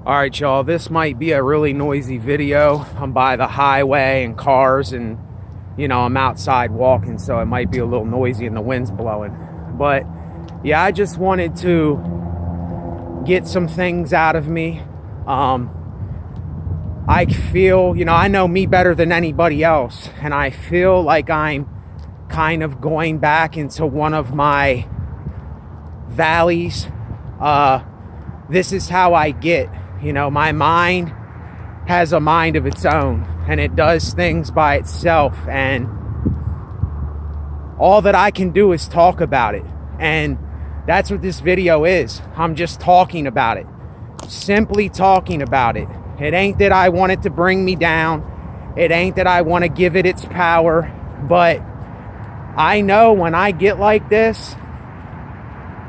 All right, y'all, this might be a really noisy video. I'm by the highway and cars and, I'm outside walking, so it might be a little noisy and the wind's blowing. But, yeah, I just wanted to get some things out of me. I feel, I know me better than anybody else, and I feel like I'm kind of going back into one of my valleys. This is how I get. My mind has a mind of its own, and it does things by itself, and all that I can do is talk about it. And that's what this video is. I'm just talking about it. Simply talking about it. It ain't that I want it to bring me down. It ain't that I want to give it its power. But I know when I get like this,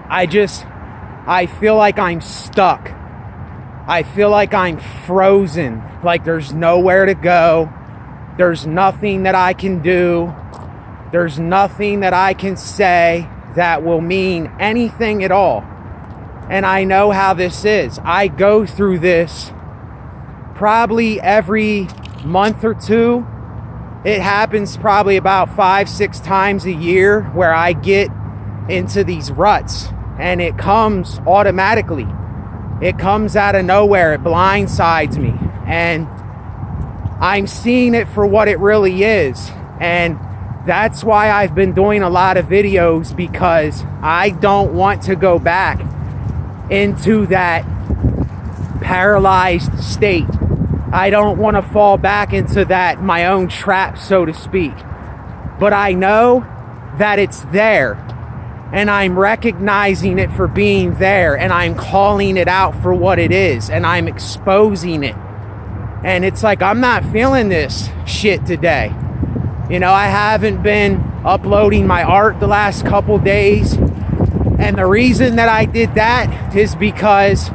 I feel like I'm stuck. I feel like I'm frozen, like there's nowhere to go. There's nothing that I can do. There's nothing that I can say that will mean anything at all. And I know how this is. I go through this probably every month or two. It happens probably about 5-6 times a year where I get into these ruts, and it comes automatically. It comes out of nowhere. It blindsides me. And I'm seeing it for what it really is. And that's why I've been doing a lot of videos, because I don't want to go back into that paralyzed state. I don't want to fall back into that, my own trap, so to speak. But I know that it's there. And I'm recognizing it for being there, and I'm calling it out for what it is, and I'm exposing it. And it's like, I'm not feeling this shit today. I haven't been uploading my art the last couple days. And the reason that I did that is because,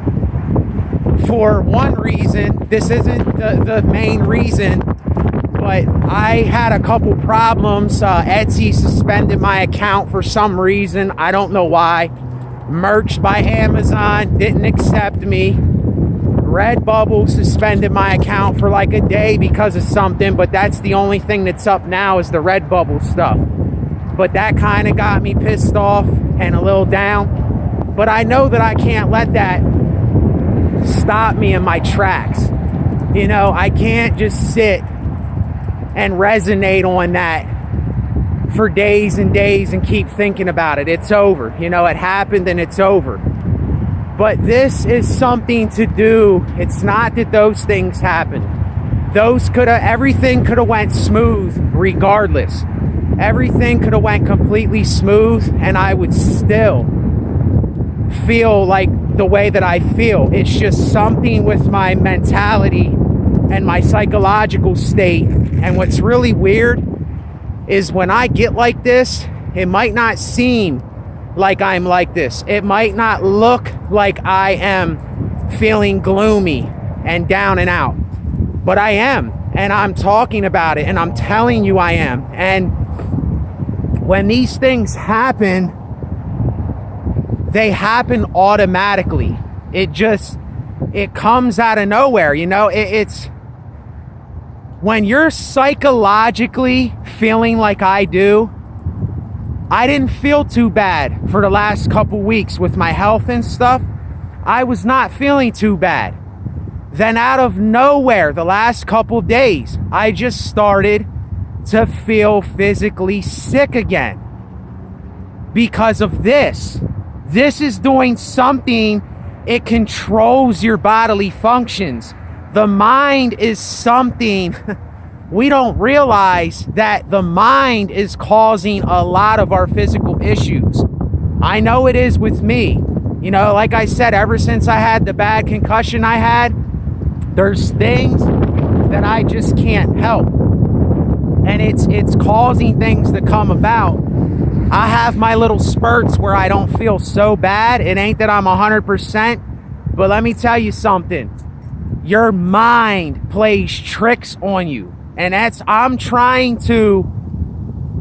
for one reason, this isn't the main reason, but I had a couple problems. Etsy suspended my account for some reason. I don't know why. Merch by Amazon didn't accept me. Redbubble suspended my account for like a day because of something, but that's the only thing that's up now is the Redbubble stuff. But that kind of got me pissed off and a little down. But I know that I can't let that stop me in my tracks. I can't just sit and resonate on that for days and days and keep thinking about it. It's over. It happened and it's over. But this is something to do. It's not that those things happened. Everything could have went smooth regardless. Everything could have went completely smooth, and I would still feel like the way that I feel. It's just something with my mentality and my psychological state. And what's really weird is when I get like this, it might not seem like I'm like this. It might not look like I am feeling gloomy and down and out. But I am. And I'm talking about it. And I'm telling you I am. And when these things happen, they happen automatically. It comes out of nowhere. It's when you're psychologically feeling like I do. I didn't feel too bad for the last couple weeks with my health and stuff. I was not feeling too bad. Then out of nowhere, the last couple days, I just started to feel physically sick again because of this. This is doing something. It controls your bodily functions. The mind is something we don't realize, that the mind is causing a lot of our physical issues. I know it is with me. Like I said, ever since I had the bad concussion I had, there's things that I just can't help. And it's causing things to come about. I have my little spurts where I don't feel so bad. It ain't that I'm 100%, but let me tell you something. Your mind plays tricks on you. And I'm trying to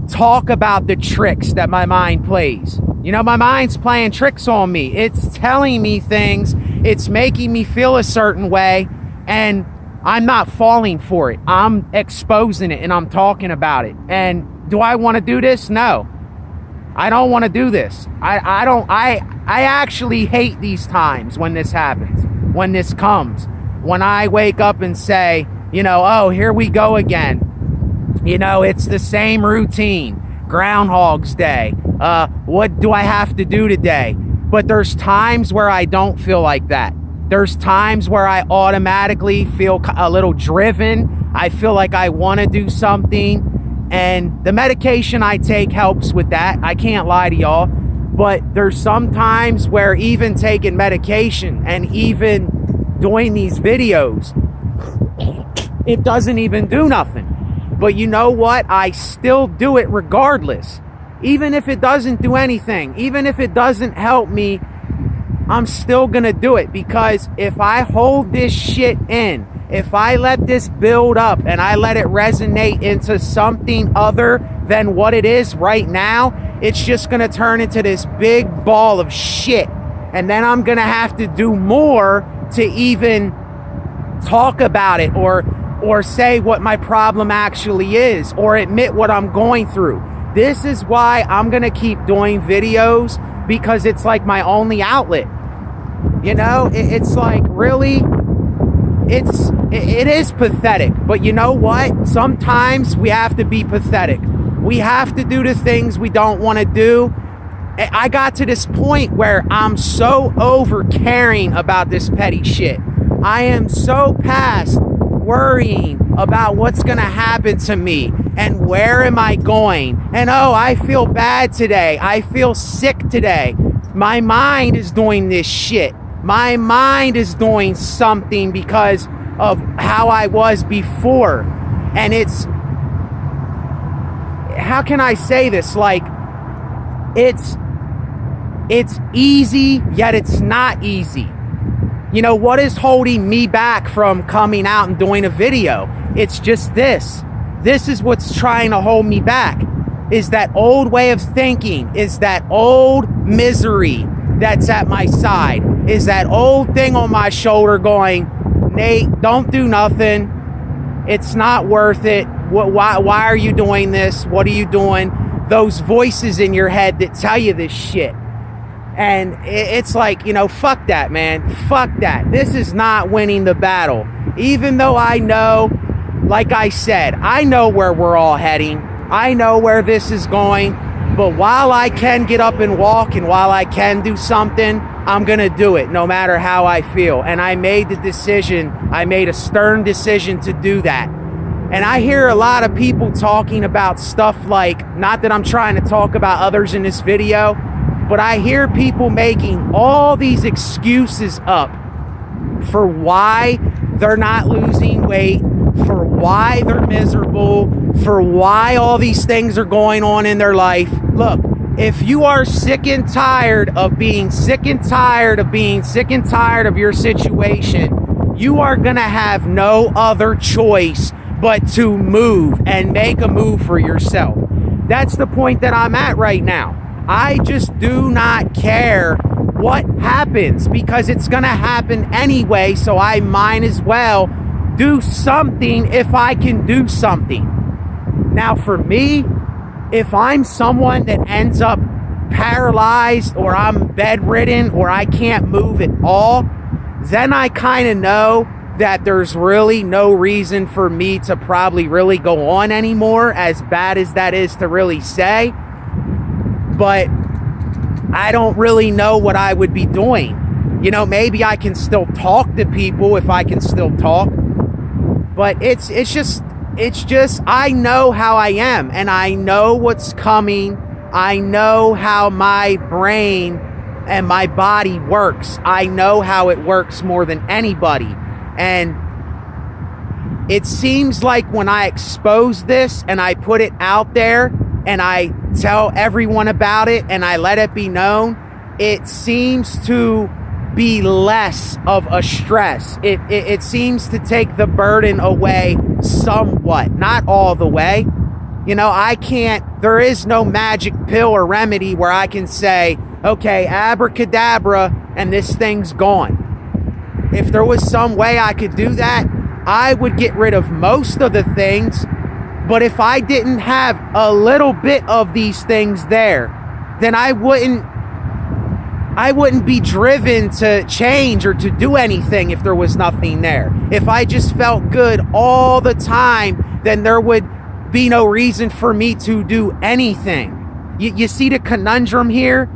talk about the tricks that my mind plays. My mind's playing tricks on me. It's telling me things It's making me feel a certain way, and I'm not falling for it. I'm exposing it and I'm talking about it. And do I want to do this? No. I don't want to do this. I actually hate these times when this happens, when this comes, when I wake up and say, you know, oh, here we go again. You know, it's the same routine. Groundhog's Day. What do I have to do today? But there's times where I don't feel like that. There's times where I automatically feel a little driven. I feel like I want to do something. And the medication I take helps with that. I can't lie to y'all. But there's some times where even taking medication and even doing these videos, it doesn't even do nothing. But you know what? I still do it regardless. Even if it doesn't do anything, even if it doesn't help me, I'm still gonna do it, because if I hold this shit in, if I let this build up and I let it resonate into something other than what it is right now, it's just gonna turn into this big ball of shit. And then I'm gonna have to do more to even talk about it or say what my problem actually is, or admit what I'm going through. This is why I'm gonna keep doing videos, because it's like my only outlet. You know, it's like, really, it is pathetic. But you know what? Sometimes we have to be pathetic. We have to do the things we don't want to do. I got to this point where I'm so over caring about this petty shit. I am so past worrying about what's gonna happen to me and where am I going, and oh, I feel bad today, I feel sick today. My mind is doing this shit. My mind is doing something because of how I was before. And it's, how can I say this? Like, it's easy, yet it's not easy. You know, what is holding me back from coming out and doing a video? It's just this. This is what's trying to hold me back, is that old way of thinking, is that old misery that's at my side, is that old thing on my shoulder going, Nate, don't do nothing. It's not worth it. Why are you doing this? What are you doing? Those voices in your head that tell you this shit. And it's like, you know, fuck that, man. Fuck that. This is not winning the battle. Even though I know, like I said, I know where we're all heading. I know where this is going. But while I can get up and walk, and while I can do something, I'm going to do it no matter how I feel. And I made the decision. I made a stern decision to do that. And I hear a lot of people talking about stuff like, not that I'm trying to talk about others in this video, but I hear people making all these excuses up for why they're not losing weight, for why they're miserable, for why all these things are going on in their life. Look, if you are sick and tired of being sick and tired of being sick and tired of your situation, you are gonna have no other choice but to move and make a move for yourself. That's the point that I'm at right now. I just do not care what happens, because it's gonna happen anyway, so I might as well do something if I can do something. Now for me, if I'm someone that ends up paralyzed, or I'm bedridden, or I can't move at all, then I kind of know that there's really no reason for me to probably really go on anymore, as bad as that is to really say. But I don't really know what I would be doing. You know, maybe I can still talk to people if I can still talk. But it's just, I know how I am, and I know what's coming. I know how my brain and my body works. I know how it works more than anybody. And it seems like when I expose this and I put it out there and I tell everyone about it and I let it be known, it seems to be less of a stress. It seems to take the burden away somewhat, not all the way. You know, there is no magic pill or remedy where I can say, okay, abracadabra, and this thing's gone. If there was some way I could do that, I would get rid of most of the things. But if I didn't have a little bit of these things there, then I wouldn't be driven to change or to do anything if there was nothing there. If I just felt good all the time, then there would be no reason for me to do anything. You see the conundrum here?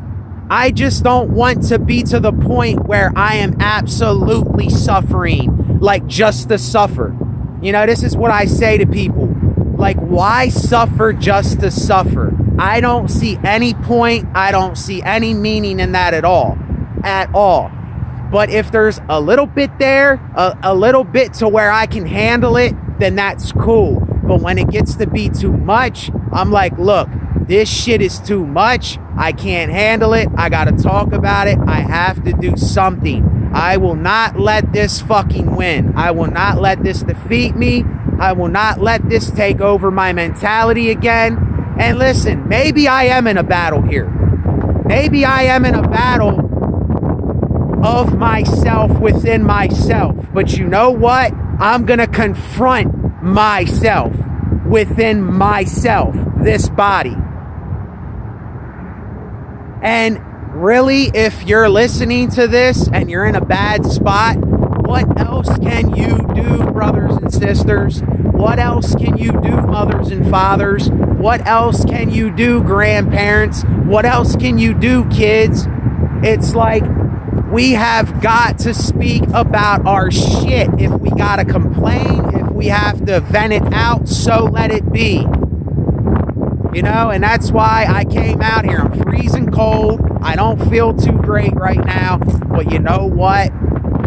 I just don't want to be to the point where I am absolutely suffering, like just to suffer. You know, this is what I say to people. Like, why suffer just to suffer? I don't see any point. I don't see any meaning in that at all. At all. But if there's a little bit there, a little bit to where I can handle it, then that's cool. But when it gets to be too much, I'm like, look, this shit is too much. I can't handle it. I gotta talk about it. I have to do something. I will not let this fucking win. I will not let this defeat me. I will not let this take over my mentality again. And listen, maybe I am in a battle here. Maybe I am in a battle of myself within myself. But you know what? I'm gonna confront myself within myself, this body. And really, if you're listening to this and you're in a bad spot, what else can you do, brothers and sisters? What else can you do, mothers and fathers? What else can you do, grandparents? What else can you do, kids? It's like we have got to speak about our shit. If we gotta complain, if we have to vent it out, so let it be. You know, and that's why I came out here. I'm freezing cold. I don't feel too great right now. But you know what?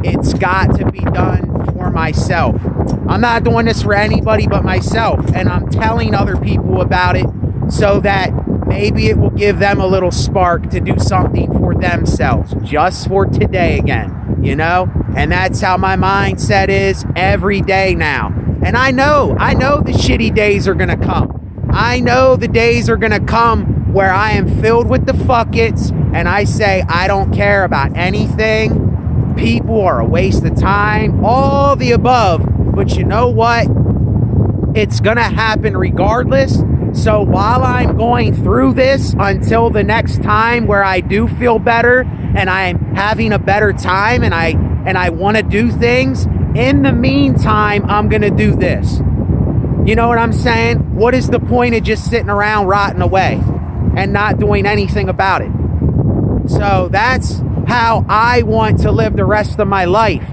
It's got to be done for myself. I'm not doing this for anybody but myself. And I'm telling other people about it so that maybe it will give them a little spark to do something for themselves. Just for today again, you know? And that's how my mindset is every day now. And I know the shitty days are going to come. I know the days are going to come where I am filled with the fuck-its and I say I don't care about anything. People are a waste of time. All the above. But you know what? It's going to happen regardless. So while I'm going through this until the next time where I do feel better and I'm having a better time and I want to do things, in the meantime, I'm going to do this. You know what I'm saying? What is the point of just sitting around rotting away and not doing anything about it? So that's how I want to live the rest of my life.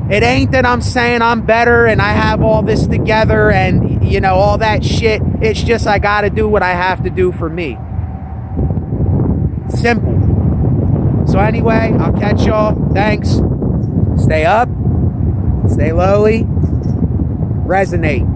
It ain't that I'm saying I'm better and I have all this together and, you know, all that shit. It's just I got to do what I have to do for me. Simple. So anyway, I'll catch y'all. Thanks. Stay up. Stay lowly. Resonate.